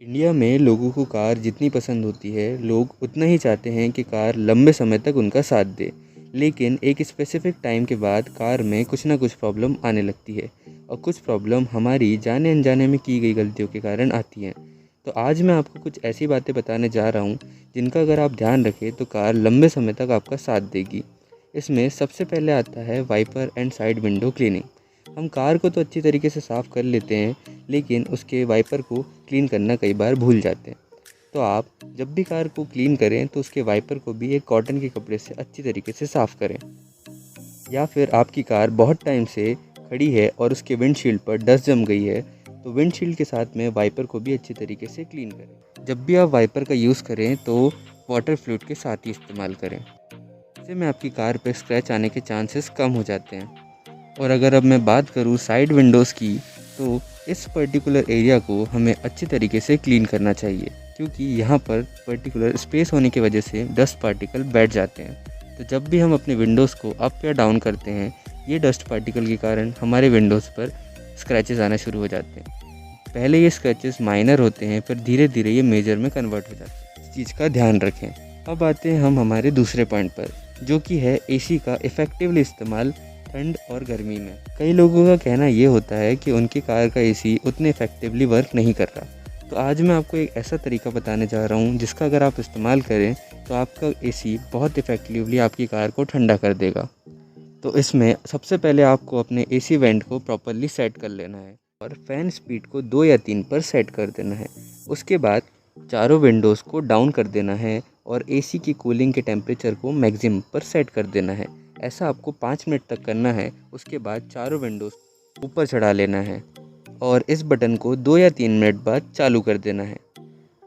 India में लोगों को कार जितनी पसंद होती है, लोग उतना ही चाहते हैं कि कार लंबे समय तक उनका साथ दे। लेकिन एक स्पेसिफिक टाइम के बाद कार में कुछ ना कुछ प्रॉब्लम आने लगती है और कुछ प्रॉब्लम हमारी जाने अनजाने में की गई गलतियों के कारण आती हैं। तो आज मैं आपको कुछ ऐसी बातें बताने जा रहा हूँ जिनका अगर आप ध्यान रखें तो कार लंबे समय तक आपका साथ देगी। इसमें सबसे पहले आता है wiper and side window cleaning. हम कार को तो अच्छी तरीके से साफ़ कर लेते हैं, लेकिन उसके वाइपर को क्लीन करना कई बार भूल जाते हैं। तो आप जब भी कार को क्लीन करें तो उसके वाइपर को भी एक कॉटन के कपड़े से अच्छी तरीके से साफ़ करें। या फिर आपकी कार बहुत टाइम से खड़ी है और उसके विंडशील्ड पर डस्ट जम गई है, तो विंडशील्ड के साथ में वाइपर को भी अच्छी तरीके से क्लीन करें। जब भी आप वाइपर का यूज़ करें तो वाटर फ्लूइड के साथ ही इस्तेमाल करें। इससे में आपकी कार पर स्क्रैच आने के चांसेस कम हो जाते हैं। और अगर अब मैं बात करूँ साइड विंडोज़ की, तो इस पर्टिकुलर एरिया को हमें अच्छी तरीके से क्लीन करना चाहिए, क्योंकि यहाँ पर पर्टिकुलर स्पेस होने की वजह से डस्ट पार्टिकल बैठ जाते हैं। तो जब भी हम अपने विंडोज़ को अप या डाउन करते हैं, ये डस्ट पार्टिकल के कारण हमारे विंडोज़ पर स्क्रैचेस आना शुरू हो जाते हैं। पहले ये स्क्रैचेस माइनर होते हैं, फिर धीरे धीरे ये मेजर में कन्वर्ट हो जाते हैं। इस चीज़ का ध्यान रखें। अब आते हैं हम हमारे दूसरे पॉइंट पर, जो कि है एसी का इफ़ेक्टिवली इस्तेमाल ठंड और गर्मी में। कई लोगों का कहना ये होता है कि उनकी कार का एसी उतने इफ़ेक्टिवली वर्क नहीं कर रहा। तो आज मैं आपको एक ऐसा तरीका बताने जा रहा हूँ जिसका अगर आप इस्तेमाल करें तो आपका एसी बहुत इफ़ेक्टिवली आपकी कार को ठंडा कर देगा। तो इसमें सबसे पहले आपको अपने एसी वेंट को प्रॉपरली सेट कर लेना है और फ़ैन स्पीड को 2 या 3 पर सेट कर देना है। उसके बाद चारों विंडोज़ को डाउन कर देना है और एसी की कूलिंग के टेम्परेचर को मैक्सिमम पर सेट कर देना है। ऐसा आपको 5 मिनट तक करना है। उसके बाद चारों विंडोज़ ऊपर चढ़ा लेना है और इस बटन को 2 या 3 मिनट बाद चालू कर देना है।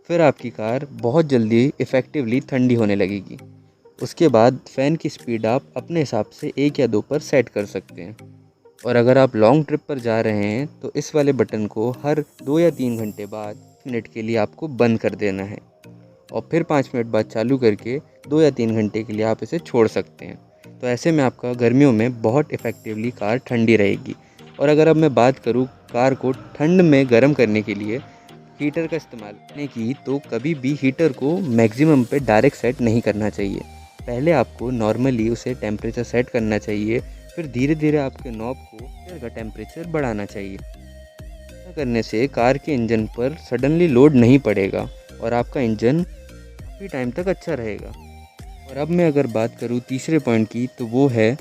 फिर आपकी कार बहुत जल्दी इफ़ेक्टिवली ठंडी होने लगेगी। उसके बाद फ़ैन की स्पीड आप अपने हिसाब से 1 या 2 पर सेट कर सकते हैं। और अगर आप लॉन्ग ट्रिप पर जा रहे हैं तो इस वाले बटन को हर 2 या 3 घंटे बाद मिनट के लिए आपको बंद कर देना है और फिर 5 मिनट बाद चालू करके 2 या 3 घंटे के लिए आप इसे छोड़ सकते हैं। तो ऐसे में आपका गर्मियों में बहुत इफ़ेक्टिवली कार ठंडी रहेगी। और अगर अब मैं बात करूँ कार को ठंड में गर्म करने के लिए हीटर का इस्तेमाल करने की, तो कभी भी हीटर को मैक्सिमम पे डायरेक्ट सेट नहीं करना चाहिए। पहले आपको नॉर्मली उसे टेम्परेचर सेट करना चाहिए, फिर धीरे धीरे आपके नॉब को हीटर का टेम्परेचर बढ़ाना चाहिए। ऐसा करने से कार के इंजन पर सडनली लोड नहीं पड़ेगा और आपका इंजन काफ़ी टाइम तक अच्छा रहेगा। और अब मैं अगर बात करूँ तीसरे पॉइंट की, तो वो है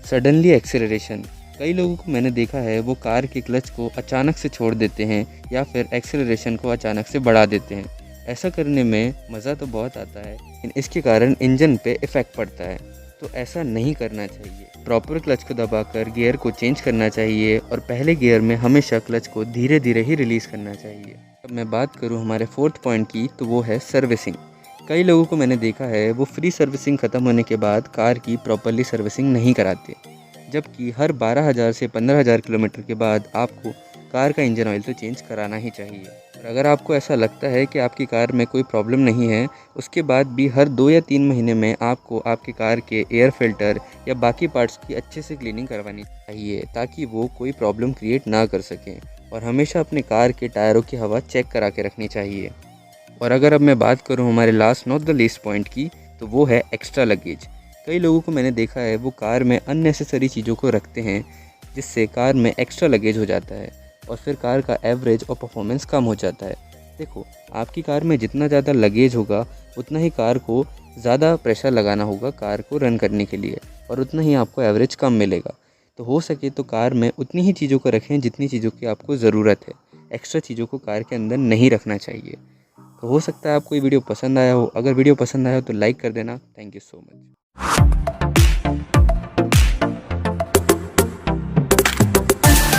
सडनली एक्सेलरेशन। कई लोगों को मैंने देखा है वो कार के क्लच को अचानक से छोड़ देते हैं या फिर एक्सेलरेशन को अचानक से बढ़ा देते हैं। ऐसा करने में मज़ा तो बहुत आता है, लेकिन इसके कारण इंजन पे इफ़ेक्ट पड़ता है। तो ऐसा नहीं करना चाहिए। प्रॉपर क्लच को दबाकर गियर को चेंज करना चाहिए और पहले गियर में हमेशा क्लच को धीरे धीरे ही रिलीज़ करना चाहिए। अब मैं बात करूँ हमारे फोर्थ पॉइंट की, तो वो है सर्विसिंग। कई लोगों को मैंने देखा है वो फ्री सर्विसिंग ख़त्म होने के बाद कार की प्रॉपरली सर्विसिंग नहीं कराते, जबकि हर 12,000 से 15,000 किलोमीटर के बाद आपको कार का इंजन ऑयल तो चेंज कराना ही चाहिए। और अगर आपको ऐसा लगता है कि आपकी कार में कोई प्रॉब्लम नहीं है, उसके बाद भी हर 2 या 3 महीने में आपको आपकी कार के एयर फिल्टर या बाकी पार्ट्स की अच्छे से क्लीनिंग करवानी चाहिए, ताकि वो कोई प्रॉब्लम क्रिएट ना कर सकें। और हमेशा अपने कार के टायरों की हवा चेक करा के रखनी चाहिए। और अगर अब मैं बात करूं हमारे last not the least point की, तो वो है एक्स्ट्रा लगेज। कई लोगों को मैंने देखा है वो कार में अननेसेसरी चीज़ों को रखते हैं, जिससे कार में एक्स्ट्रा लगेज हो जाता है और फिर कार का एवरेज और परफॉर्मेंस कम हो जाता है। देखो, आपकी कार में जितना ज़्यादा लगेज होगा उतना ही कार को ज़्यादा प्रेशर लगाना होगा कार को रन करने के लिए, और उतना ही आपको एवरेज कम मिलेगा। तो हो सके तो कार में उतनी ही चीज़ों को रखें जितनी चीज़ों की आपको ज़रूरत है। एक्स्ट्रा चीज़ों को कार के अंदर नहीं रखना चाहिए। तो हो सकता है आपको ये वीडियो पसंद आया हो। अगर वीडियो पसंद आया हो तो लाइक कर देना। Thank you so much.